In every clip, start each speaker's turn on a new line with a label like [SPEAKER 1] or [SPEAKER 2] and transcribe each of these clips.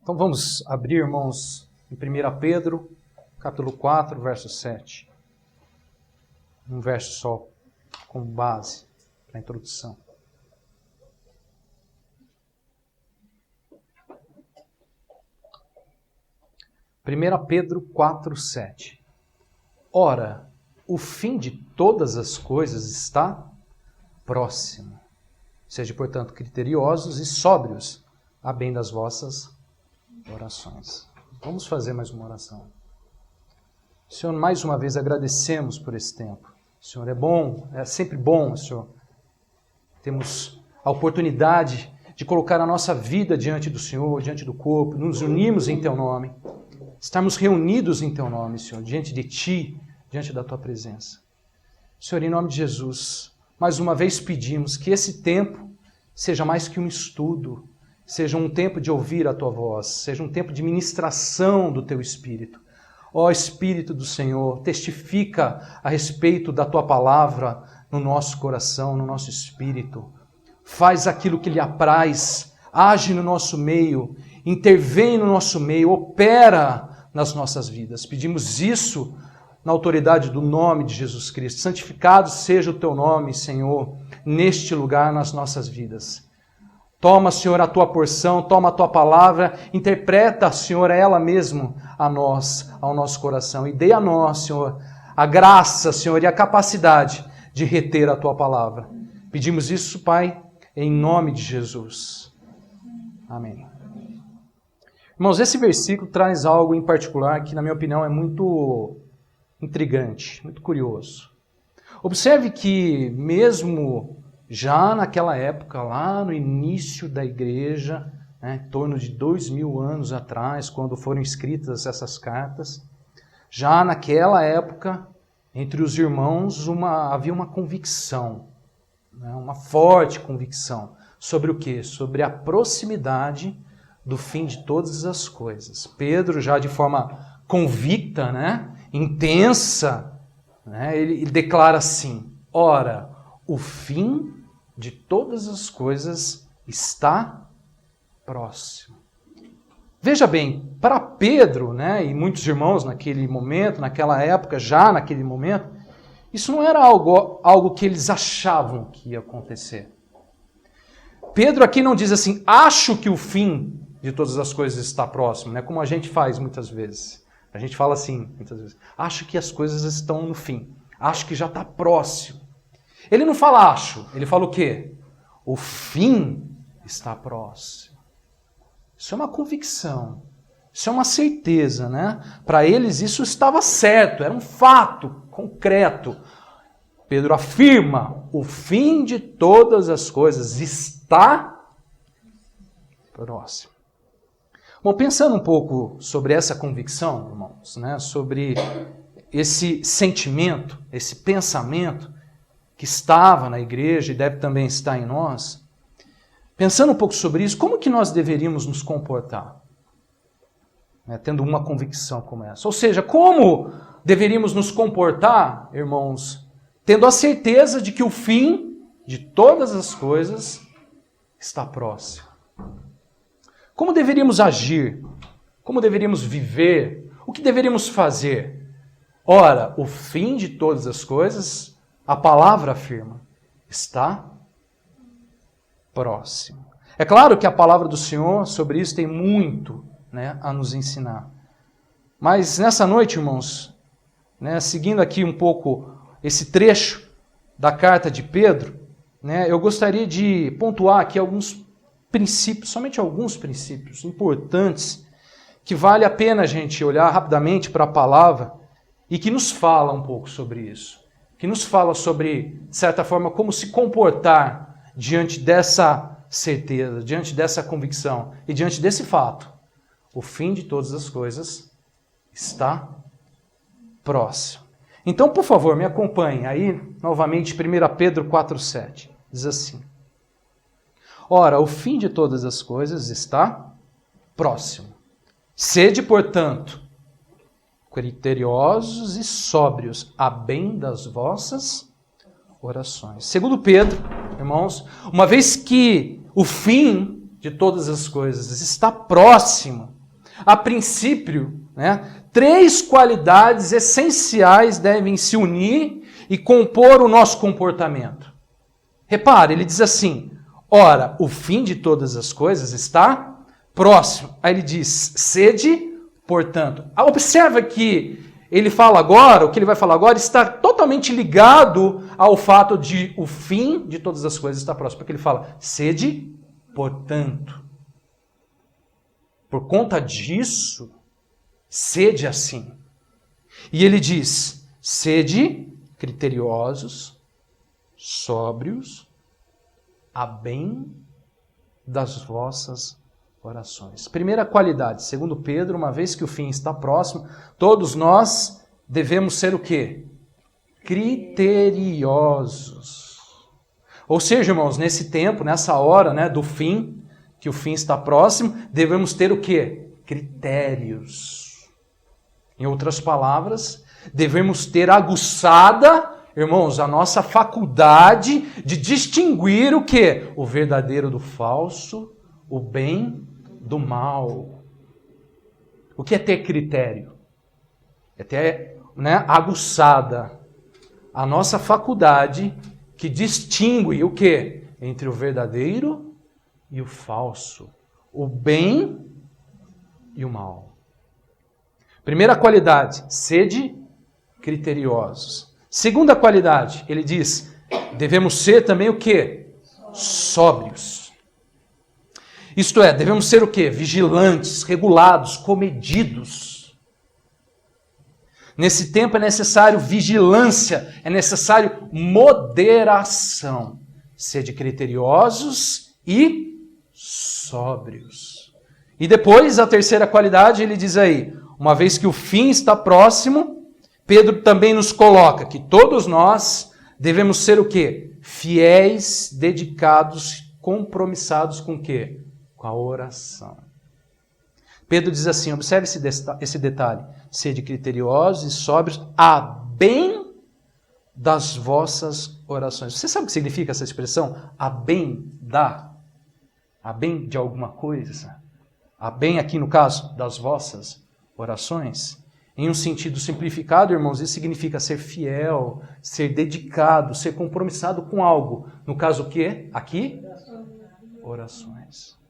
[SPEAKER 1] Então vamos abrir, irmãos, em 1 Pedro, capítulo 4, verso 7. Um verso só, como base para a introdução. Primeira Pedro 4, 7. Ora, o fim de todas as coisas está próximo. Sejam, portanto, criteriosos e sóbrios, a bem das vossas orações. Vamos fazer mais uma oração. Senhor, mais uma vez agradecemos por esse tempo. O Senhor é bom, é sempre bom, Senhor. Temos a oportunidade de colocar a nossa vida diante do Senhor, diante do corpo, nos unirmos em Teu nome, estarmos reunidos em Teu nome, Senhor, diante de Ti, diante da Tua presença. Senhor, em nome de Jesus, mais uma vez pedimos que esse tempo seja mais que um estudo, seja um tempo de ouvir a Tua voz, seja um tempo de ministração do Teu Espírito. Ó Espírito do Senhor, testifica a respeito da Tua palavra no nosso coração, no nosso espírito. Faz aquilo que lhe apraz, age no nosso meio, intervém no nosso meio, opera nas nossas vidas. Pedimos isso na autoridade do nome de Jesus Cristo. Santificado seja o Teu nome, Senhor, neste lugar, nas nossas vidas. Toma, Senhor, a Tua porção, toma a Tua palavra, interpreta, Senhor, ela mesmo a nós, ao nosso coração. E dê a nós, Senhor, a graça, Senhor, e a capacidade de reter a Tua palavra. Pedimos isso, Pai, em nome de Jesus. Amém. Irmãos, esse versículo traz algo em particular que, na minha opinião, é muito intrigante, muito curioso. Observe que mesmo já naquela época, lá no início da igreja, em torno de 2000 anos atrás, quando foram escritas essas cartas, já naquela época, entre os irmãos, havia uma convicção, uma forte convicção. Sobre o quê? Sobre a proximidade do fim de todas as coisas. Pedro, já de forma convicta, intensa, ele declara assim: ora, o fim de todas as coisas está próximo. Veja bem, para Pedro, e muitos irmãos naquele momento, naquela época, já naquele momento, isso não era algo que eles achavam que ia acontecer. Pedro aqui não diz assim, acho que o fim de todas as coisas está próximo, como a gente faz muitas vezes. A gente fala assim, muitas vezes, acho que as coisas estão no fim, acho que já está próximo. Ele não fala acho, ele fala o quê? O fim está próximo. Isso é uma convicção, isso é uma certeza, Para eles isso estava certo, era um fato concreto. Pedro afirma, o fim de todas as coisas está próximo. Bom, pensando um pouco sobre essa convicção, irmãos, sobre esse sentimento, esse pensamento que estava na igreja e deve também estar em nós, pensando um pouco sobre isso, como que nós deveríamos nos comportar? Tendo uma convicção como essa. Ou seja, como deveríamos nos comportar, irmãos, tendo a certeza de que o fim de todas as coisas está próximo. Como deveríamos agir? Como deveríamos viver? O que deveríamos fazer? Ora, o fim de todas as coisas, a palavra afirma, está próximo. É claro que a palavra do Senhor sobre isso tem muito a nos ensinar. Mas nessa noite, irmãos, seguindo aqui um pouco esse trecho da carta de Pedro, eu gostaria de pontuar aqui alguns princípios, somente alguns princípios importantes, que vale a pena a gente olhar rapidamente para a palavra e que nos fala um pouco sobre isso. Que nos fala sobre, de certa forma, como se comportar diante dessa certeza, diante dessa convicção e diante desse fato. O fim de todas as coisas está próximo. Então, por favor, me acompanhe aí, novamente, 1 Pedro 4,7. Diz assim: ora, o fim de todas as coisas está próximo. Sede, portanto, criteriosos e sóbrios, a bem das vossas orações. Segundo Pedro, irmãos, uma vez que o fim de todas as coisas está próximo. A princípio, né, 3 qualidades essenciais devem se unir e compor o nosso comportamento. Repare, ele diz assim, ora, o fim de todas as coisas está próximo. Aí ele diz, sede, portanto. Observa que ele fala agora, o que ele vai falar agora, está totalmente ligado ao fato de o fim de todas as coisas estar próximo. Porque ele fala, sede, portanto. Por conta disso, sede assim. E ele diz, sede criteriosos, sóbrios, a bem das vossas orações. Primeira qualidade, segundo Pedro, uma vez que o fim está próximo, todos nós devemos ser o quê? Criteriosos. Ou seja, irmãos, nesse tempo, nessa hora, né, do fim, que o fim está próximo, devemos ter o quê? Critérios. Em outras palavras, devemos ter aguçada, irmãos, a nossa faculdade de distinguir o quê? O verdadeiro do falso, o bem do mal. O que é ter critério? É ter, né, aguçada a nossa faculdade que distingue o quê? Entre o verdadeiro e o falso, o bem e o mal. Primeira qualidade, sede criteriosos. Segunda qualidade, ele diz, devemos ser também o quê? Sóbrios. Isto é, devemos ser o quê? Vigilantes, regulados, comedidos. Nesse tempo é necessário vigilância, é necessário moderação. Sede criteriosos e sóbrios. E depois, a terceira qualidade, ele diz aí, uma vez que o fim está próximo, Pedro também nos coloca que todos nós devemos ser o quê? Fiéis, dedicados, compromissados com o quê? Com a oração. Pedro diz assim, observe esse detalhe, sede criteriosos e sóbrios, a bem das vossas orações. Você sabe o que significa essa expressão? A bem da? A bem de alguma coisa? A bem aqui no caso das vossas orações? Em um sentido simplificado, irmãos, isso significa ser fiel, ser dedicado, ser compromissado com algo. No caso o quê? Aqui? Orações.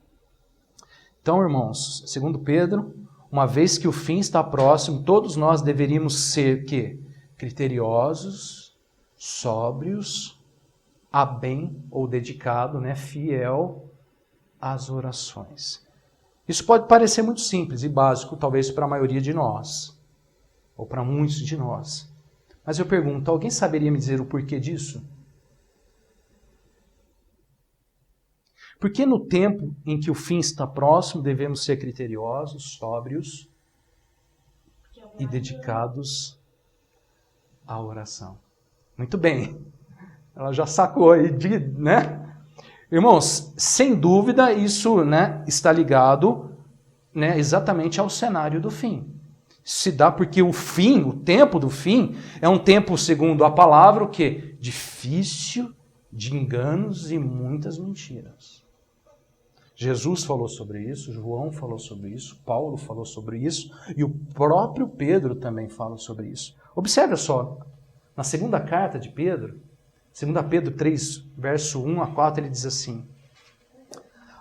[SPEAKER 1] Então, irmãos, segundo Pedro, uma vez que o fim está próximo, todos nós deveríamos ser quê? Criteriosos, sóbrios, a bem ou dedicado, né? Fiel às orações. Isso pode parecer muito simples e básico, talvez para a maioria de nós, ou para muitos de nós. Mas eu pergunto, alguém saberia me dizer o porquê disso? Porque no tempo em que o fim está próximo, devemos ser criteriosos, sóbrios e dedicados à oração. Muito bem. Ela já sacou aí, né? Irmãos, sem dúvida isso, né, está ligado, né, exatamente ao cenário do fim. Se dá porque o fim, o tempo do fim, é um tempo, segundo a palavra, o quê? Difícil, de enganos e muitas mentiras. Jesus falou sobre isso, João falou sobre isso, Paulo falou sobre isso e o próprio Pedro também fala sobre isso. Observe só, na segunda carta de Pedro, 2 Pedro 3, verso 1 a 4, ele diz assim,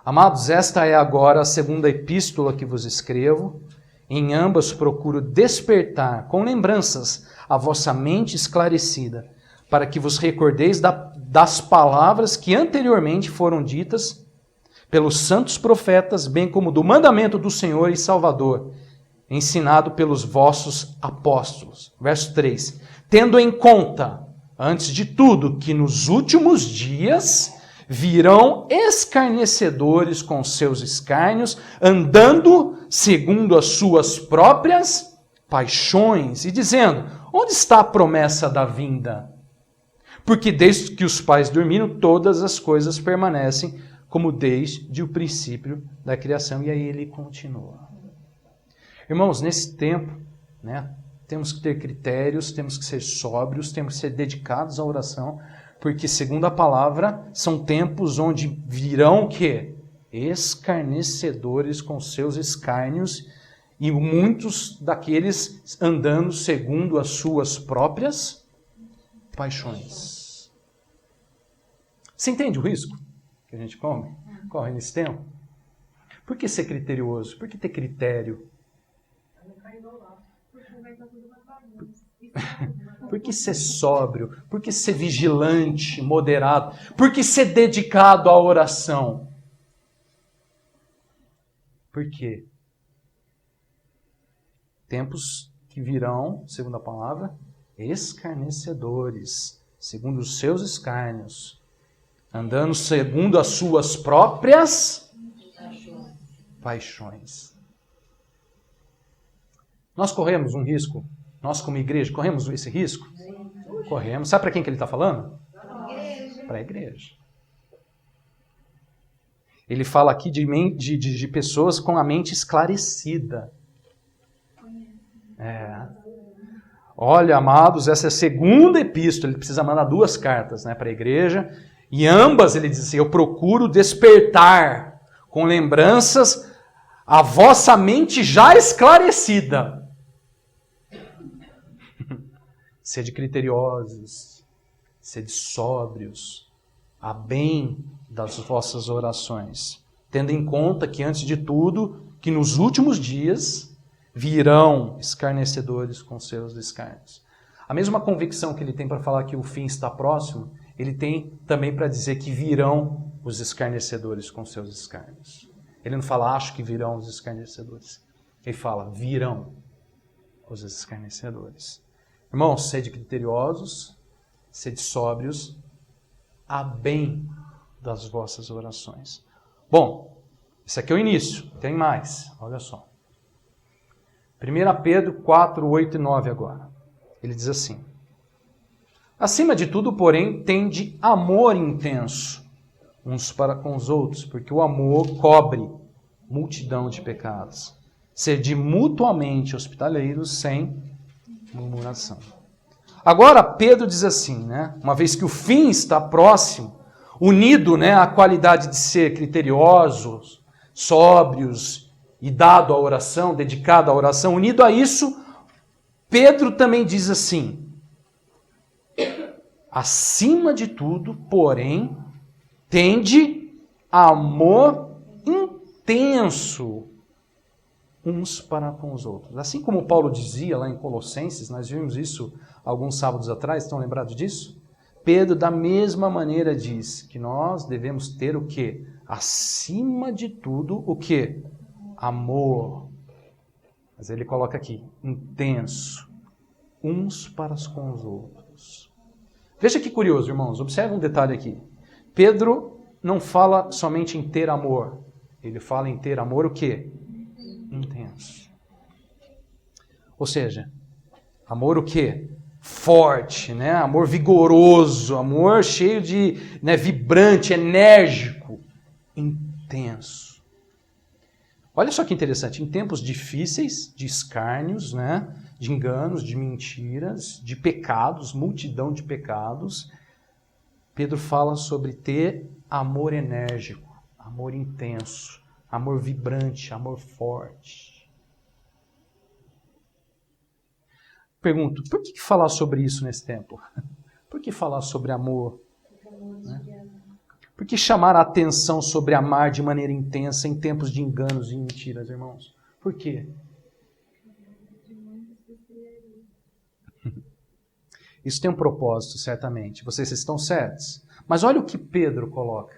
[SPEAKER 1] amados, esta é agora a segunda epístola que vos escrevo, em ambas procuro despertar com lembranças a vossa mente esclarecida, para que vos recordeis das palavras que anteriormente foram ditas pelos santos profetas, bem como do mandamento do Senhor e Salvador, ensinado pelos vossos apóstolos. Verso 3. Tendo em conta, antes de tudo, que nos últimos dias virão escarnecedores com seus escárnios, andando segundo as suas próprias paixões, e dizendo, onde está a promessa da vinda? Porque desde que os pais dormiram, todas as coisas permanecem como desde o princípio da criação. E aí ele continua. Irmãos, nesse tempo, né, temos que ter critérios, temos que ser sóbrios, temos que ser dedicados à oração, porque, segundo a palavra, são tempos onde virão o quê? escarnecedores com seus escárnios, e muitos daqueles andando segundo as suas próprias paixões. Você entende o risco que a gente corre nesse tempo? Por que ser criterioso? Por que ter critério? Por que ser sóbrio? Por que ser vigilante, moderado? Por que ser dedicado à oração? Por quê? Tempos que virão, segundo a palavra, escarnecedores, segundo os seus escárnios, andando segundo as suas próprias paixões. Nós corremos um risco, nós como igreja, corremos esse risco? Corremos. Sabe para quem que ele está falando? Para a igreja. Ele fala aqui de pessoas com a mente esclarecida. Olha, amados, essa é a segunda epístola. Ele precisa mandar 2 cartas, para a igreja. E ambas ele diz assim: eu procuro despertar com lembranças a vossa mente já esclarecida. Sede criteriosos, sede sóbrios, a bem das vossas orações, tendo em conta que, antes de tudo, que nos últimos dias virão escarnecedores com seus escárnios. A mesma convicção que ele tem para falar que o fim está próximo, ele tem também para dizer que virão os escarnecedores com seus escárnios. Ele não fala, acho que virão os escarnecedores. Ele fala, virão os escarnecedores. Irmãos, sede criteriosos, sede sóbrios, a bem das vossas orações. Bom, esse aqui é o início, tem mais, olha só. 1 Pedro 4, 8 e 9 agora. Ele diz assim: acima de tudo, porém, tende amor intenso uns para com os outros, porque o amor cobre multidão de pecados. Sede mutuamente hospitaleiros sem murmuração. Agora, Pedro diz assim, uma vez que o fim está próximo, unido à qualidade de ser criteriosos, sóbrios e dado à oração, dedicado à oração, unido a isso, Pedro também diz assim: acima de tudo, porém, tende amor intenso uns para com os outros. Assim como Paulo dizia lá em Colossenses, nós vimos isso alguns sábados atrás, estão lembrados disso? Pedro, da mesma maneira, diz que nós devemos ter o quê? Acima de tudo, o quê? Amor. Mas ele coloca aqui, intenso, uns para com os outros. Veja que curioso, irmãos, observe um detalhe aqui. Pedro não fala somente em ter amor, ele fala em ter amor o quê? Intenso. Ou seja, amor o quê? Forte, amor vigoroso, amor cheio de, vibrante, enérgico, intenso. Olha só que interessante, em tempos difíceis, de escárnios, de enganos, de mentiras, de pecados, multidão de pecados, Pedro fala sobre ter amor enérgico, amor intenso, amor vibrante, amor forte. Pergunto, por que falar sobre isso nesse tempo? Por que falar sobre amor? Por que chamar a atenção sobre amar de maneira intensa em tempos de enganos e mentiras, irmãos? Por quê? Isso tem um propósito, certamente. Vocês estão certos. Mas olha o que Pedro coloca.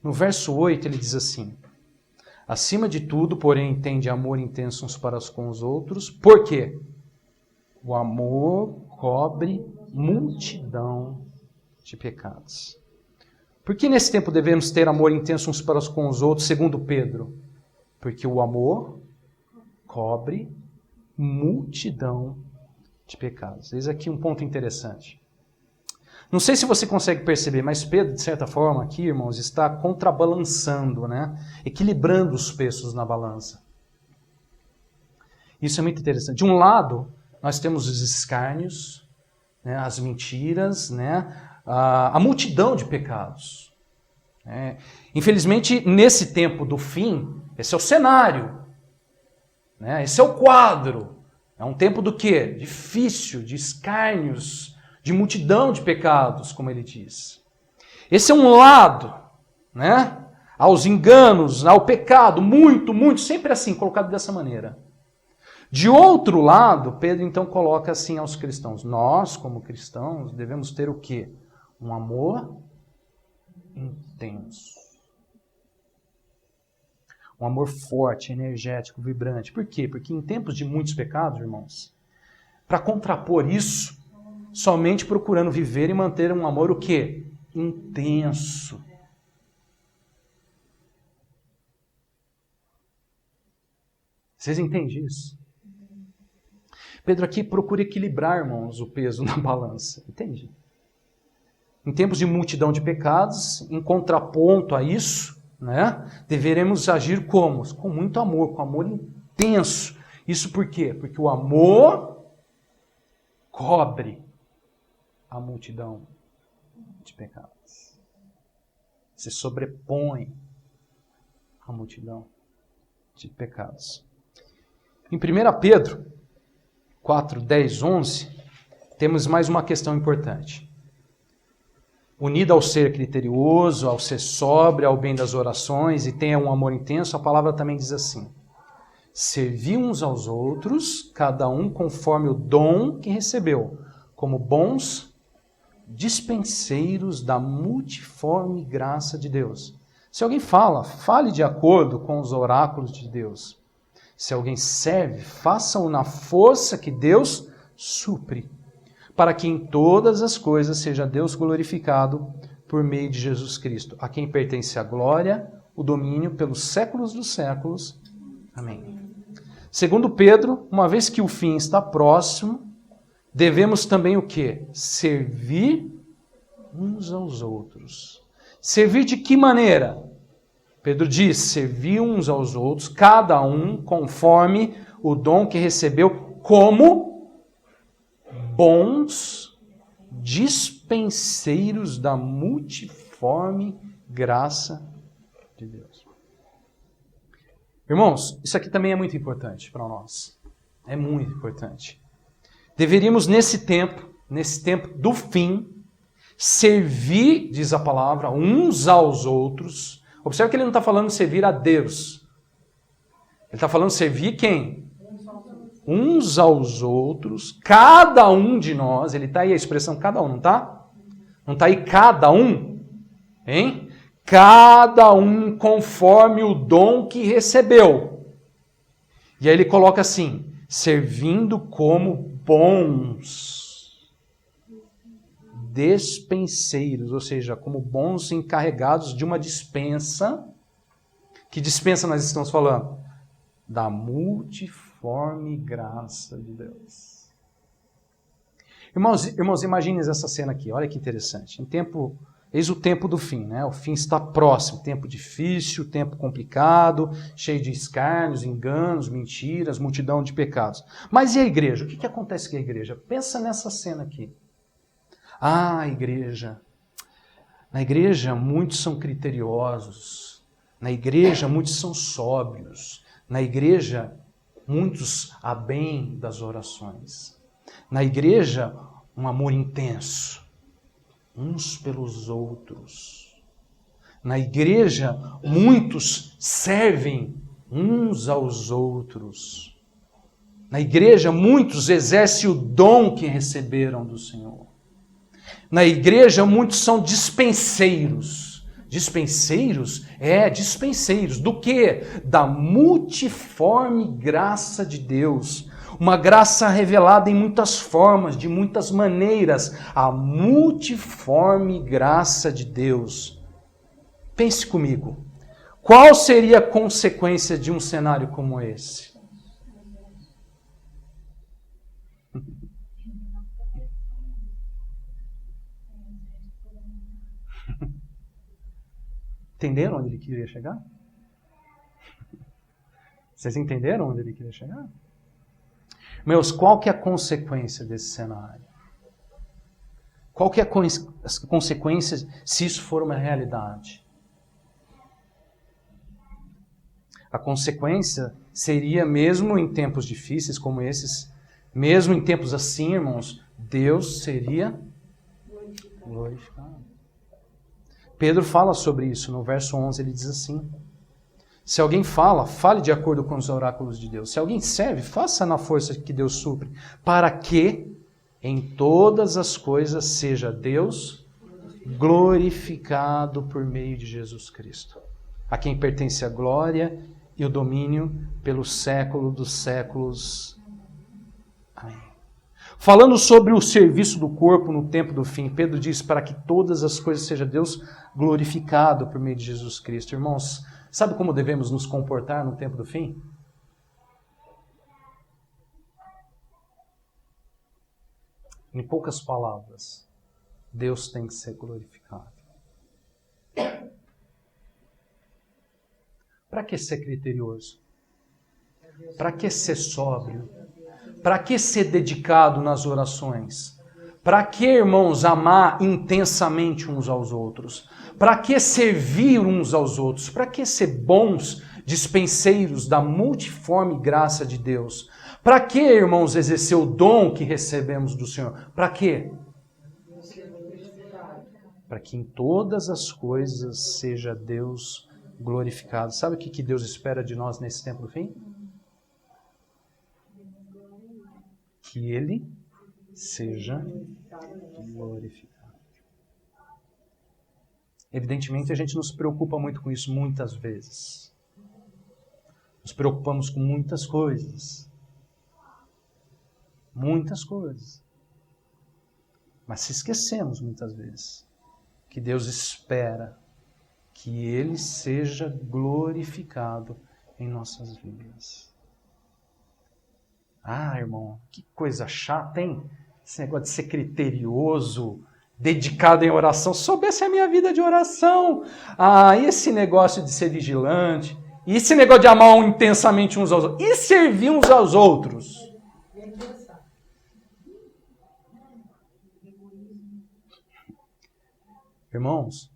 [SPEAKER 1] No verso 8 ele diz assim: acima de tudo, porém, tende amor intenso uns para com os outros. Por quê? O amor cobre multidão de pecados. Por que nesse tempo devemos ter amor intenso uns para com os outros, segundo Pedro? Porque o amor cobre multidão de pecados. Eis aqui um ponto interessante. Não sei se você consegue perceber, mas Pedro, de certa forma, aqui, irmãos, está contrabalançando, equilibrando os pesos na balança. Isso é muito interessante. De um lado, nós temos os escárnios, as mentiras, a multidão de pecados Infelizmente, nesse tempo do fim, esse é o cenário, né? Esse é o quadro. É um tempo do quê? Difícil, de escárnios, de multidão de pecados, como ele diz. Esse é um lado, né? Aos enganos, ao pecado, muito, sempre assim, colocado dessa maneira. De outro lado, Pedro então coloca assim aos cristãos. Nós, como cristãos, devemos ter o quê? Um amor intenso. Um amor forte, energético, vibrante. Por quê? Porque em tempos de muitos pecados, irmãos, para contrapor isso, somente procurando viver e manter um amor o quê? Intenso. Vocês entendem isso? Pedro aqui procura equilibrar, irmãos, o peso na balança. Entende? Em tempos de multidão de pecados, em contraponto a isso, né, deveremos agir como? Com muito amor, com amor intenso. Isso por quê? Porque o amor cobre a multidão de pecados. Se sobrepõe à multidão de pecados. Em 1 Pedro 4, 10, 11, temos mais uma questão importante. Unida ao ser criterioso, ao ser sóbrio, ao bem das orações e tenha um amor intenso, a palavra também diz assim: servi uns aos outros, cada um conforme o dom que recebeu, como bons dispenseiros da multiforme graça de Deus. Se alguém fala, fale de acordo com os oráculos de Deus. Se alguém serve, faça-o na força que Deus supre, para que em todas as coisas seja Deus glorificado por meio de Jesus Cristo, a quem pertence a glória, o domínio pelos séculos dos séculos. Amém. Segundo Pedro, uma vez que o fim está próximo, devemos também o quê? Servir uns aos outros. Servir de que maneira? Pedro diz, servir uns aos outros, cada um conforme o dom que recebeu, como bons dispenseiros da multiforme graça de Deus. Irmãos, isso aqui também é muito importante para nós. É muito importante. Deveríamos nesse tempo do fim, servir, diz a palavra, uns aos outros. Observe que ele não está falando servir a Deus. Ele está falando servir quem? Uns aos outros, cada um de nós. Ele está aí a expressão cada um, não está? Não está aí cada um? Hein? Cada um conforme o dom que recebeu. E aí ele coloca assim, servindo como bons despenseiros, ou seja, como bons encarregados de uma dispensa. Que dispensa nós estamos falando? Da multiforme graça de Deus. Irmãos, imaginem essa cena aqui, olha que interessante. Eis o tempo do fim, né? O fim está próximo, tempo difícil, tempo complicado, cheio de escárnios, enganos, mentiras, multidão de pecados. Mas e a igreja? O que acontece com a igreja? Pensa nessa cena aqui. A igreja. Na igreja, muitos são criteriosos. Na igreja, muitos são sóbrios. Na igreja, muitos a bem das orações. Na igreja, um amor intenso. Uns pelos outros. Na igreja, muitos servem uns aos outros. Na igreja, muitos exercem o dom que receberam do Senhor. Na igreja, muitos são dispenseiros. Dispenseiros? Dispenseiros. Do quê? Da multiforme graça de Deus. Uma graça revelada em muitas formas, de muitas maneiras. A multiforme graça de Deus. Pense comigo. Qual seria a consequência de um cenário como esse? Entenderam onde ele queria chegar? Vocês entenderam onde ele queria chegar? Meus, qual que é a consequência desse cenário? Qual que é a consequência se isso for uma realidade? A consequência seria, mesmo em tempos difíceis como esses, mesmo em tempos assim, irmãos, Deus seria glorificado. Pedro fala sobre isso no verso 11, ele diz assim: se alguém fala, fale de acordo com os oráculos de Deus. Se alguém serve, faça na força que Deus supre, para que em todas as coisas seja Deus glorificado por meio de Jesus Cristo, a quem pertence a glória e o domínio pelo século dos séculos. Amém. Falando sobre o serviço do corpo no tempo do fim, Pedro diz para que todas as coisas seja Deus glorificado por meio de Jesus Cristo. Irmãos, sabe como devemos nos comportar no tempo do fim? Em poucas palavras, Deus tem que ser glorificado. Para que ser criterioso? Para que ser sóbrio? Para que ser dedicado nas orações? Para que, irmãos, amar intensamente uns aos outros? Para que servir uns aos outros? Para que ser bons dispenseiros da multiforme graça de Deus? Para que, irmãos, exercer o dom que recebemos do Senhor? Para quê? Para que em todas as coisas seja Deus glorificado. Sabe o que Deus espera de nós nesse tempo do fim? Que Ele seja glorificado. Evidentemente, a gente não se preocupa muito com isso muitas vezes. Nos preocupamos com muitas coisas. Muitas coisas. Mas se esquecemos muitas vezes que Deus espera que Ele seja glorificado em nossas vidas. Ah, irmão, que coisa chata, hein? Esse negócio de ser criterioso, dedicado em oração. Se soubesse a minha vida de oração. Ah, e esse negócio de ser vigilante. E esse negócio de amar intensamente uns aos outros. E servir uns aos outros. Irmãos,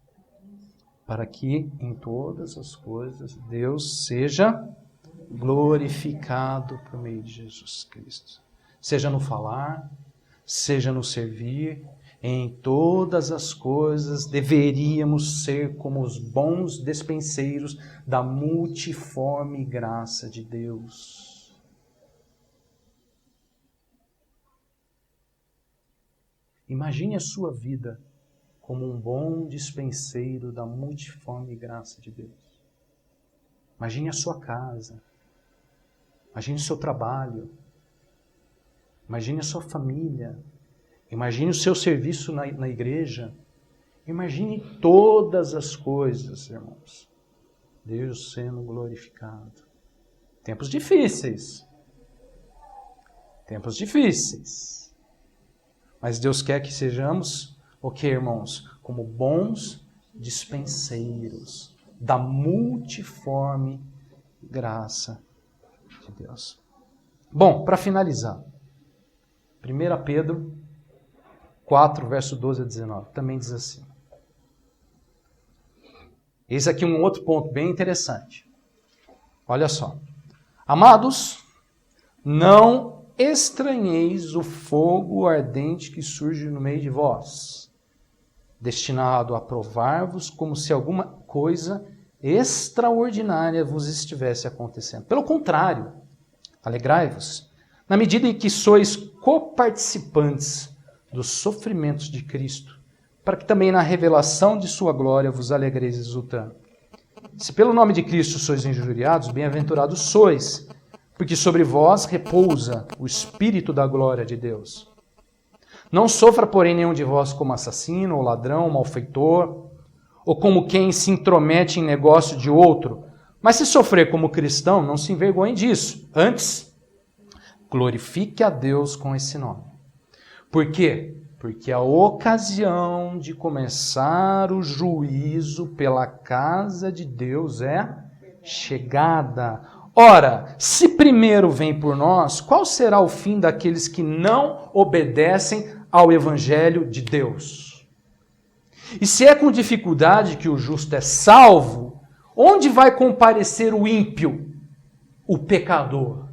[SPEAKER 1] para que em todas as coisas Deus seja glorificado por meio de Jesus Cristo. Seja no falar, seja no servir, em todas as coisas deveríamos ser como os bons despenseiros da multiforme graça de Deus. Imagine a sua vida como um bom dispenseiro da multiforme graça de Deus. Imagine a sua casa. Imagine o seu trabalho. Imagine a sua família. Imagine o seu serviço na igreja. Imagine todas as coisas, irmãos. Deus sendo glorificado. Tempos difíceis. Tempos difíceis. Mas Deus quer que sejamos o que, irmãos? Como bons dispenseiros da multiforme graça de Deus. Bom, para finalizar, 1 Pedro 4, verso 12 a 19, também diz assim. Eis aqui um outro ponto bem interessante. Olha só. Amados, não estranheis o fogo ardente que surge no meio de vós, destinado a provar-vos como se alguma coisa extraordinária vos estivesse acontecendo. Pelo contrário, alegrai-vos, na medida em que sois coparticipantes dos sofrimentos de Cristo, para que também na revelação de sua glória vos alegreis exultando. Se pelo nome de Cristo sois injuriados, bem-aventurados sois, porque sobre vós repousa o Espírito da glória de Deus. Não sofra, porém, nenhum de vós como assassino, ou ladrão, ou malfeitor, ou como quem se intromete em negócio de outro. Mas se sofrer como cristão, não se envergonhe disso. Antes, glorifique a Deus com esse nome. Por quê? Porque a ocasião de começar o juízo pela casa de Deus é chegada. Ora, se primeiro vem por nós, qual será o fim daqueles que não obedecem ao Evangelho de Deus? E se é com dificuldade que o justo é salvo, Onde vai comparecer o ímpio, o pecador?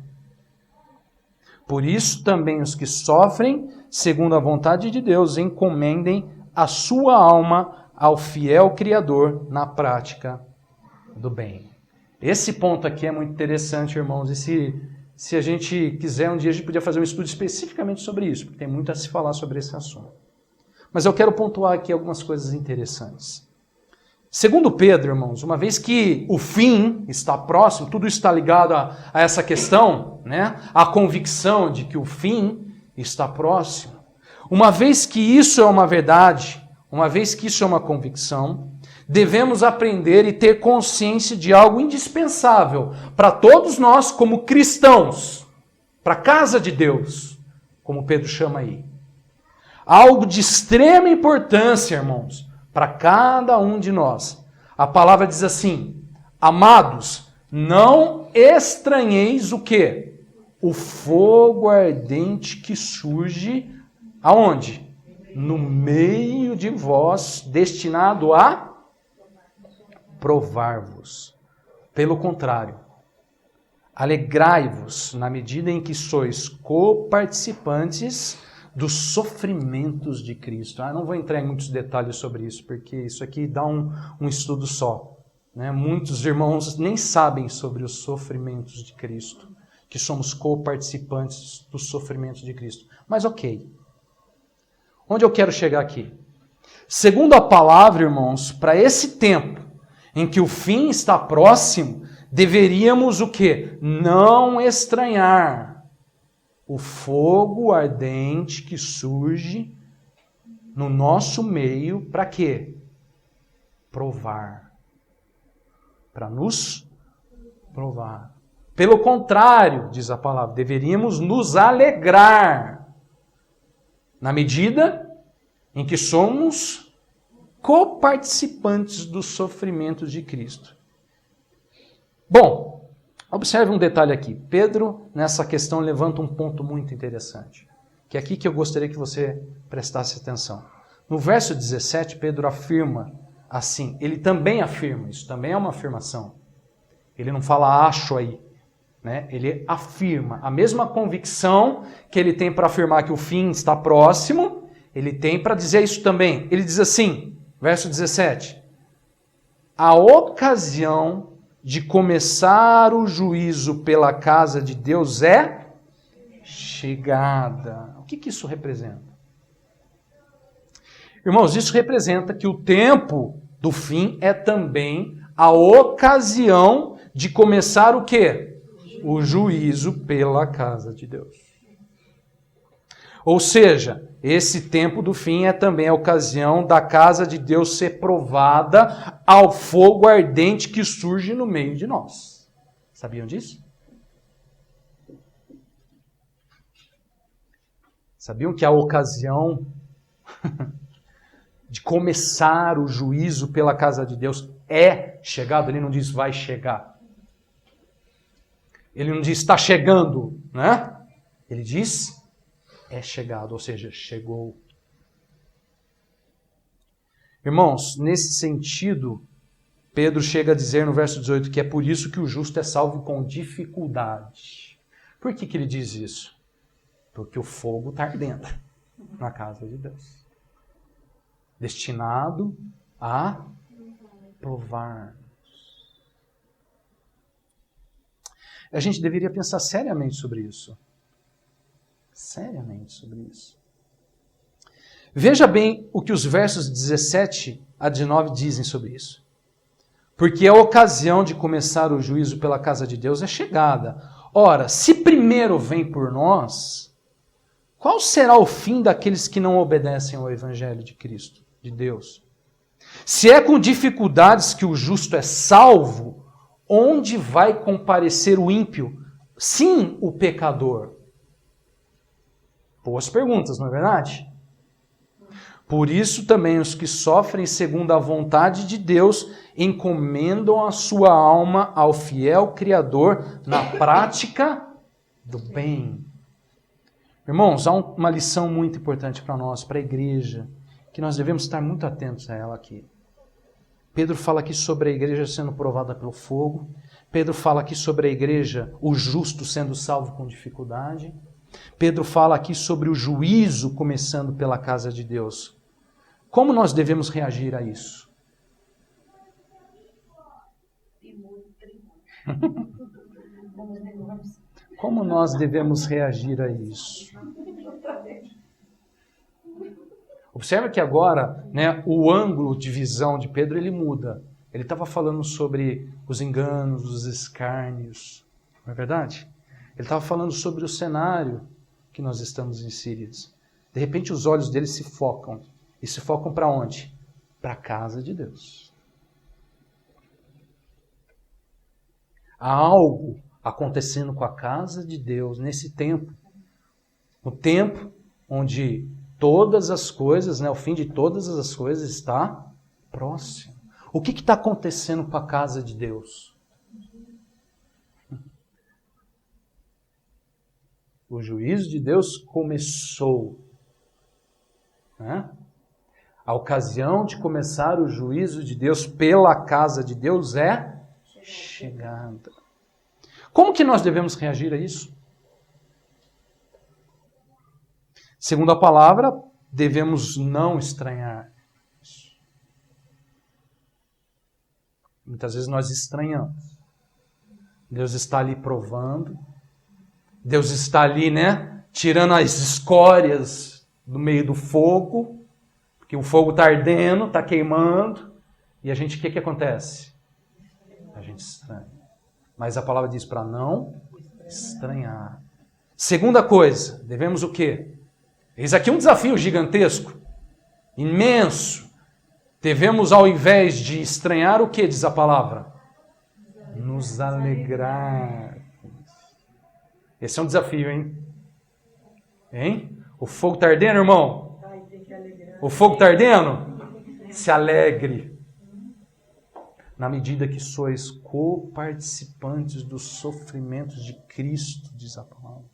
[SPEAKER 1] Por isso também os que sofrem, segundo a vontade de Deus, encomendem a sua alma ao fiel Criador na prática do bem. Esse ponto aqui é muito interessante, irmãos, e se a gente quiser, um dia a gente podia fazer um estudo especificamente sobre isso, porque tem muito a se falar sobre esse assunto. Mas eu quero pontuar aqui algumas coisas interessantes. Segundo Pedro, irmãos, uma vez que o fim está próximo, tudo está ligado a essa questão, né? A convicção de que o fim está próximo. Uma vez que isso é uma verdade, uma vez que isso é uma convicção, devemos aprender e ter consciência de algo indispensável para todos nós como cristãos, para a casa de Deus, como Pedro chama aí. Algo de extrema importância, irmãos, para cada um de nós. A palavra diz assim: amados, não estranheis o quê? O fogo ardente que surge aonde? No meio de vós, destinado a provar-vos. Pelo contrário, alegrai-vos na medida em que sois coparticipantes dos sofrimentos de Cristo. Não vou entrar em muitos detalhes sobre isso, porque isso aqui dá um estudo só. Né? Muitos irmãos nem sabem sobre os sofrimentos de Cristo, que somos coparticipantes dos sofrimentos de Cristo. Mas ok. Onde eu quero chegar aqui? Segundo a palavra, irmãos, para esse tempo em que o fim está próximo, deveríamos o quê? Não estranhar o fogo ardente que surge no nosso meio, para quê? Provar. Para nos provar. Pelo contrário, diz a palavra, deveríamos nos alegrar na medida em que somos coparticipantes dos sofrimentos de Cristo. Bom, observe um detalhe aqui. Pedro, nessa questão, levanta um ponto muito interessante, que é aqui que eu gostaria que você prestasse atenção. No verso 17, Pedro afirma assim, ele também afirma, isso também é uma afirmação. Ele não fala acho aí, né? Ele afirma a mesma convicção que ele tem para afirmar que o fim está próximo, ele tem para dizer isso também. Ele diz assim, verso 17, a ocasião de começar o juízo pela casa de Deus é chegada. O que isso representa? Irmãos, isso representa que o tempo do fim é também a ocasião de começar o quê? O juízo pela casa de Deus. Ou seja, esse tempo do fim é também a ocasião da casa de Deus ser provada ao fogo ardente que surge no meio de nós. Sabiam disso? Sabiam que a ocasião de começar o juízo pela casa de Deus é chegado? Ele não diz vai chegar. Ele não diz está chegando, né? Ele diz é chegado, ou seja, chegou. Irmãos, nesse sentido, Pedro chega a dizer no verso 18 que é por isso que o justo é salvo com dificuldade. Por que ele diz isso? Porque o fogo está ardendo na casa de Deus. Destinado a provar. A gente deveria pensar seriamente sobre isso. Seriamente sobre isso. Veja bem o que os versos 17 a 19 dizem sobre isso. Porque a ocasião de começar o juízo pela casa de Deus é chegada. Ora, se primeiro vem por nós, qual será o fim daqueles que não obedecem ao Evangelho de Cristo, de Deus? Se é com dificuldades que o justo é salvo, onde vai comparecer o ímpio? Sim, o pecador. Boas perguntas, não é verdade? Por isso também os que sofrem segundo a vontade de Deus encomendam a sua alma ao fiel Criador na prática do bem. Irmãos, há uma lição muito importante para nós, para a igreja, que nós devemos estar muito atentos a ela aqui. Pedro fala aqui sobre a igreja sendo provada pelo fogo. Pedro fala aqui sobre a igreja, o justo sendo salvo com dificuldade. Pedro fala aqui sobre o juízo começando pela casa de Deus. Como nós devemos reagir a isso? Como nós devemos reagir a isso? Observe que agora, né, o ângulo de visão de Pedro ele muda. Ele estava falando sobre os enganos, os escárnios, não é verdade? Ele estava falando sobre o cenário que nós estamos inseridos. De repente os olhos dele se focam. E se focam para onde? Para a casa de Deus. Há algo acontecendo com a casa de Deus nesse tempo. No tempo onde todas as coisas, né, o fim de todas as coisas está próximo. O que está acontecendo com a casa de Deus? O juízo de Deus começou. Né? A ocasião de começar o juízo de Deus pela casa de Deus é chegada. Como que nós devemos reagir a isso? Segundo a palavra, devemos não estranhar. Muitas vezes nós estranhamos. Deus está ali provando. Deus está ali, né, tirando as escórias do meio do fogo, porque o fogo está ardendo, está queimando, e a gente, o que acontece? A gente estranha. Mas a palavra diz para não estranhar. Segunda coisa, devemos o quê? Eis aqui um desafio gigantesco, imenso. Devemos, ao invés de estranhar, o que diz a palavra? Nos alegrar. Esse é um desafio, hein? Hein? O fogo está ardendo, irmão? O fogo está ardendo? Se alegre. Na medida que sois coparticipantes dos sofrimentos de Cristo, diz a palavra.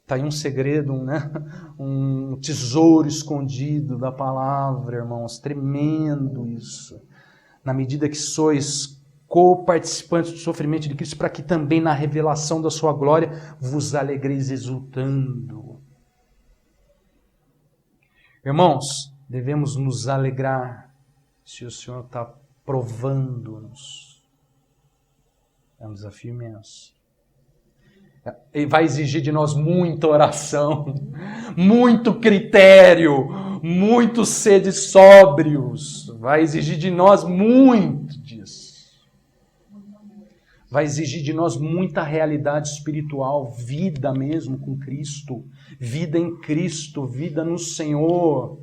[SPEAKER 1] Está aí um segredo, né? Um tesouro escondido da palavra, irmãos. Tremendo isso. Na medida que sois coparticipantes do sofrimento de Cristo, para que também na revelação da sua glória vos alegreis exultando. Irmãos, devemos nos alegrar se o Senhor está provando-nos. É um desafio imenso. Ele vai exigir de nós muita oração, muito critério, muito sede sóbrios. Vai exigir de nós muito disso. Vai exigir de nós muita realidade espiritual, vida mesmo com Cristo, vida em Cristo, vida no Senhor.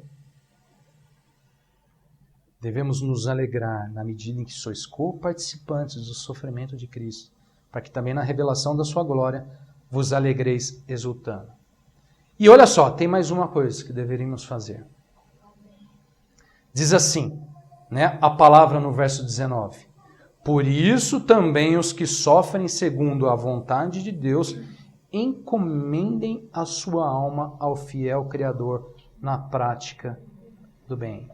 [SPEAKER 1] Devemos nos alegrar na medida em que sois coparticipantes do sofrimento de Cristo, para que também na revelação da sua glória vos alegreis exultando. E olha só, tem mais uma coisa que deveríamos fazer. Diz assim, né, a palavra no verso 19. Por isso também os que sofrem segundo a vontade de Deus encomendem a sua alma ao fiel Criador na prática do bem.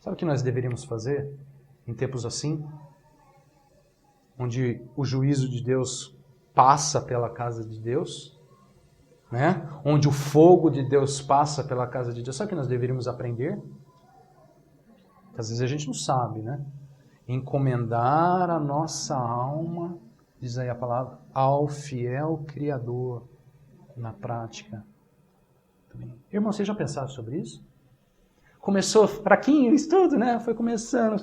[SPEAKER 1] Sabe o que nós deveríamos fazer em tempos assim? Onde o juízo de Deus passa pela casa de Deus, né? Onde o fogo de Deus passa pela casa de Deus. Sabe o que nós deveríamos aprender? Às vezes a gente não sabe, né? Encomendar a nossa alma, diz aí a palavra, ao fiel Criador na prática. Irmão, vocês já pensaram sobre isso? Começou fraquinho isso tudo, né? Foi começando.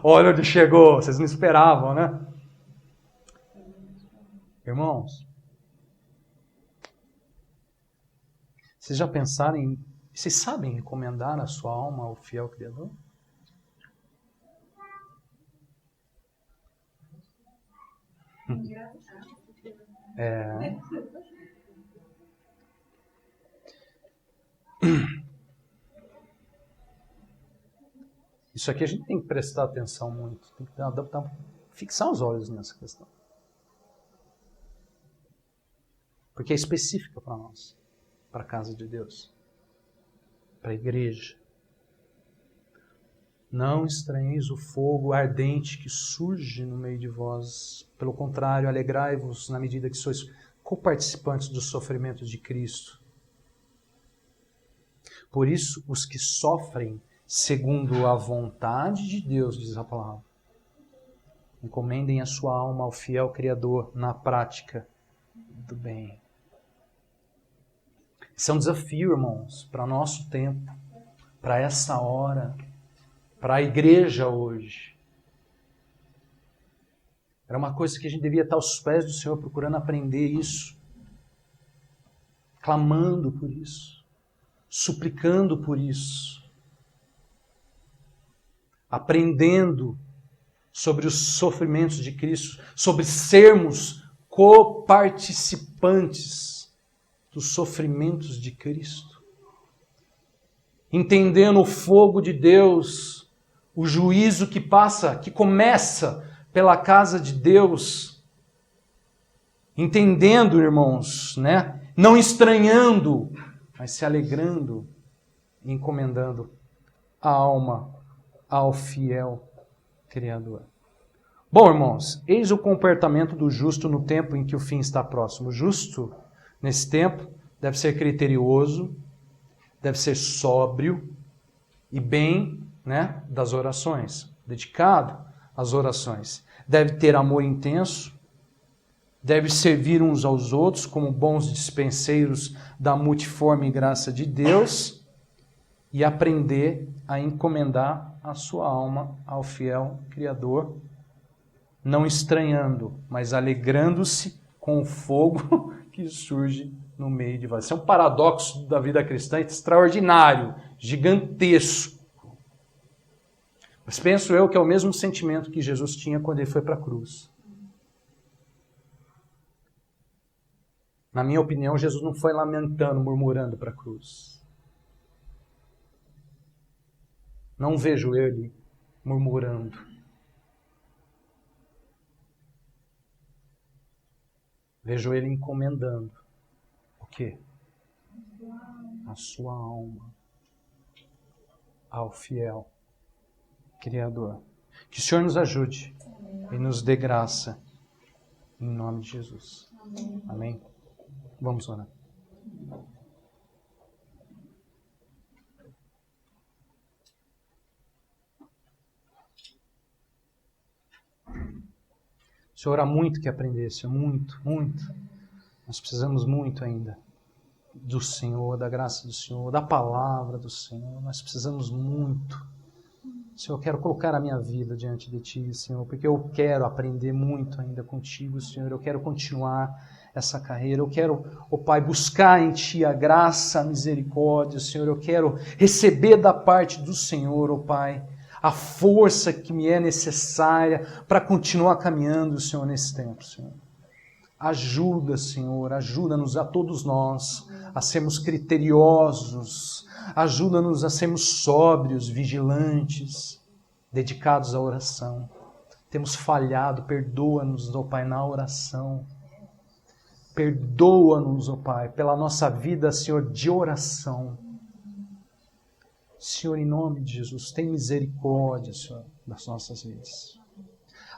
[SPEAKER 1] Olha onde chegou, vocês não esperavam, né? Irmãos, vocês já pensaram em... Vocês sabem encomendar a sua alma ao fiel Criador? É. Isso aqui a gente tem que prestar atenção muito. Tem que fixar os olhos nessa questão. Porque é específica para nós. Para a casa de Deus. Para a igreja. Não estranheis o fogo ardente que surge no meio de vós. Pelo contrário, alegrai-vos na medida que sois coparticipantes dos sofrimentos de Cristo. Por isso, os que sofrem segundo a vontade de Deus, diz a palavra, encomendem a sua alma ao fiel Criador na prática do bem. Isso é um desafio, irmãos, para o nosso tempo, para essa hora, para a igreja hoje. Era uma coisa que a gente devia estar aos pés do Senhor procurando aprender isso, clamando por isso, suplicando por isso, aprendendo sobre os sofrimentos de Cristo, sobre sermos coparticipantes dos sofrimentos de Cristo, entendendo o fogo de Deus, o juízo que passa, que começa pela casa de Deus, entendendo, irmãos, né? Não estranhando, mas se alegrando e encomendando a alma ao fiel Criador. Bom, irmãos, eis o comportamento do justo no tempo em que o fim está próximo. O justo, nesse tempo, deve ser criterioso, deve ser sóbrio e bem, né, das orações, dedicado às orações. Deve ter amor intenso, deve servir uns aos outros como bons dispenseiros da multiforme graça de Deus e aprender a encomendar a sua alma ao fiel Criador, não estranhando, mas alegrando-se com o fogo que surge no meio de vós. Isso é um paradoxo da vida cristã extraordinário, gigantesco. Mas penso eu que é o mesmo sentimento que Jesus tinha quando ele foi para a cruz. Na minha opinião, Jesus não foi lamentando, murmurando para a cruz. Não vejo ele murmurando. Vejo ele encomendando. O quê? A sua alma ao fiel Criador. Que o Senhor nos ajude e nos dê graça. Em nome de Jesus. Amém? Vamos orar. Senhor, há muito que aprender, Senhor, muito, muito. Nós precisamos muito ainda do Senhor, da graça do Senhor, da palavra do Senhor. Nós precisamos muito. Senhor, eu quero colocar a minha vida diante de Ti, Senhor, porque eu quero aprender muito ainda contigo, Senhor. Eu quero continuar essa carreira. Eu quero, ó Pai, buscar em Ti a graça, a misericórdia, Senhor. Eu quero receber da parte do Senhor, ó Pai, a força que me é necessária para continuar caminhando, Senhor, nesse tempo, Senhor. Ajuda, Senhor, ajuda-nos a todos nós a sermos criteriosos, ajuda-nos a sermos sóbrios, vigilantes, dedicados à oração. Temos falhado, perdoa-nos, ó Pai, na oração. Perdoa-nos, ó Pai, pela nossa vida, Senhor, de oração. Senhor, em nome de Jesus, tem misericórdia, Senhor, das nossas vidas.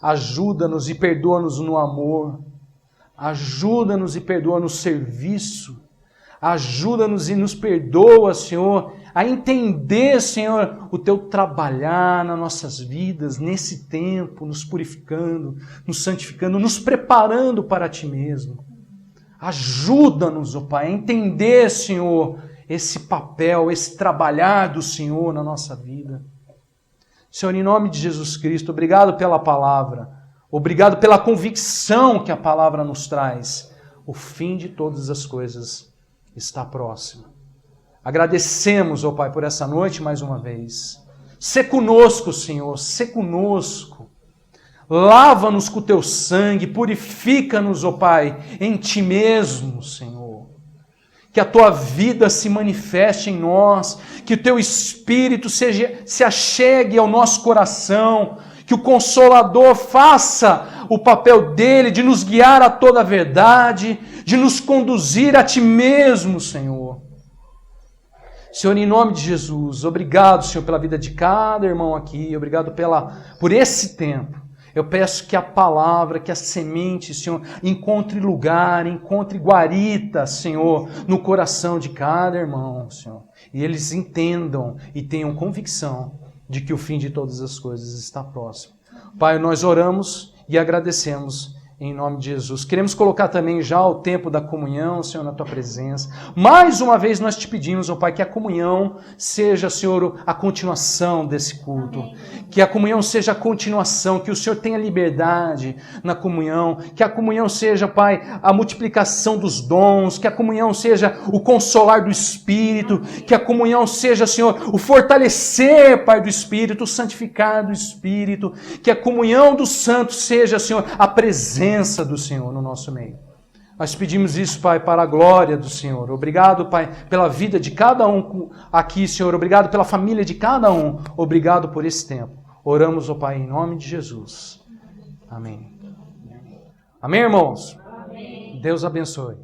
[SPEAKER 1] Ajuda-nos e perdoa-nos no amor. Ajuda-nos e perdoa no serviço. Ajuda-nos e nos perdoa, Senhor, a entender, Senhor, o Teu trabalhar nas nossas vidas, nesse tempo, nos purificando, nos santificando, nos preparando para Ti mesmo. Ajuda-nos, ó Pai, a entender, Senhor, esse papel, esse trabalhar do Senhor na nossa vida. Senhor, em nome de Jesus Cristo, obrigado pela palavra, obrigado pela convicção que a palavra nos traz. O fim de todas as coisas está próximo. Agradecemos, ó Pai, por essa noite mais uma vez. Sê conosco, Senhor, sê conosco. Lava-nos com o Teu sangue, purifica-nos, ó Pai, em Ti mesmo, Senhor. Que a Tua vida se manifeste em nós, que o Teu Espírito se achegue ao nosso coração, que o Consolador faça o papel dele de nos guiar a toda a verdade, de nos conduzir a Ti mesmo, Senhor. Senhor, em nome de Jesus, obrigado, Senhor, pela vida de cada irmão aqui, obrigado por esse tempo. Eu peço que a palavra, que a semente, Senhor, encontre lugar, encontre guarita, Senhor, no coração de cada irmão, Senhor. E eles entendam e tenham convicção de que o fim de todas as coisas está próximo. Pai, nós oramos e agradecemos em nome de Jesus. Queremos colocar também já o tempo da comunhão, Senhor, na Tua presença. Mais uma vez nós te pedimos, ó Pai, que a comunhão seja, Senhor, a continuação desse culto. Amém. Que a comunhão seja a continuação, que o Senhor tenha liberdade na comunhão, que a comunhão seja, Pai, a multiplicação dos dons, que a comunhão seja o consolar do Espírito, que a comunhão seja, Senhor, o fortalecer, Pai do Espírito, o santificar do Espírito, que a comunhão dos santos seja, Senhor, a presença do Senhor no nosso meio. Nós pedimos isso, Pai, para a glória do Senhor. Obrigado, Pai, pela vida de cada um aqui, Senhor. Obrigado pela família de cada um. Obrigado por esse tempo. Oramos, ó Pai, em nome de Jesus. Amém. Amém, irmãos? Amém. Deus abençoe.